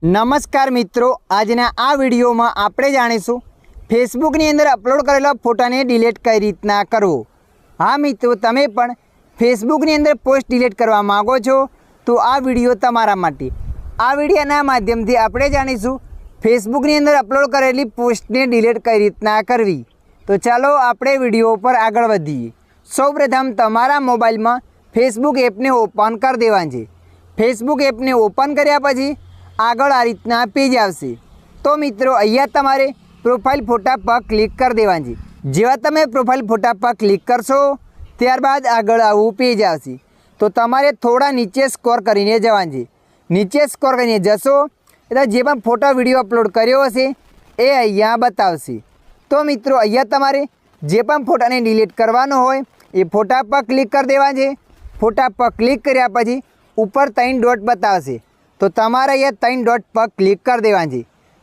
નમસ્કાર મિત્રો, આજના આ વિડીયોમાં આપણે જાણીશું ફેસબુકની અંદર અપલોડ કરેલા ફોટાને ડિલીટ કઈ રીતના કરવો। હા મિત્રો, તમે પણ ફેસબુકની અંદર પોસ્ટ ડિલીટ કરવા માગો છો તો આ વિડીયો તમારા માટે। આ વિડીયોના માધ્યમથી આપણે જાણીશું ફેસબુકની અંદર અપલોડ કરેલી પોસ્ટને ડિલીટ કઈ રીતના કરવી। તો ચાલો આપણે વિડીયો પર આગળ વધીએ। સૌપ્રથમ તમારા મોબાઈલમાં ફેસબુક એપને ઓપન કરી દેવાની છે। ફેસબુક એપને ઓપન કર્યા પછી આગળ આ રીતના પેજ આવશે। તો મિત્રો, અહીંયા તમારે પ્રોફાઇલ ફોટા પર ક્લિક કરી દેવાની છે। જેવા તમે પ્રોફાઇલ ફોટા પર ક્લિક કરશો ત્યારબાદ આગળ આવું પેજ આવશે। તો તમારે થોડા નીચે સ્ક્રોલ કરીને જવાનું છે। નીચે સ્ક્રોલ કરીને જશો એટલે જે પણ ફોટો વિડીયો અપલોડ કર્યો હશે એ અહીંયા બતાવશે। તો મિત્રો, અહીંયા તમારે જે પણ ફોટાને ડિલીટ કરવાનો હોય એ ફોટા પર ક્લિક કરી દેવાનું છે। ફોટા પર ક્લિક કર્યા પછી ઉપર 3 ડોટ બતાવશે। તો તમારે અહીંયા 3 ડોટ પર ક્લિક કરી દેવાનું છે।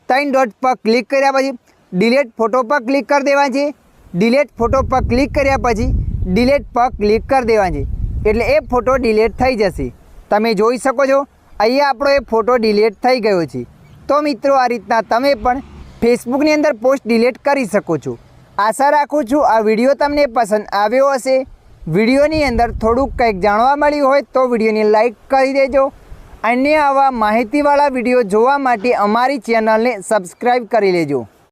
3 ડોટ પર ક્લિક કર્યા પછી ડિલીટ ફોટો પર ક્લિક કરી દેવાનું છે। ડિલીટ ફોટો પર ક્લિક કર્યા પછી ડિલીટ પર ક્લિક કરી દેવાનું છે એટલે એ ફોટો ડિલીટ થઈ જશે। તમે જોઈ શકો છો અહીંયા આપણો એ ફોટો ડિલીટ થઈ ગયો છે। તો મિત્રો, આ રીતના તમે પણ ફેસબુકની અંદર પોસ્ટ ડિલીટ કરી શકો છો। આશા રાખું છું આ વિડીયો તમને પસંદ આવ્યો હશે। વિડીયોની અંદર થોડુંક કંઈક જાણવા મળ્યું હોય તો વિડીયોને લાઈક કરી દેજો। અન્ય આવા માહિતીવાળા વિડીયો જોવા માટે અમારી ચેનલને સબસ્ક્રાઈબ કરી લેજો।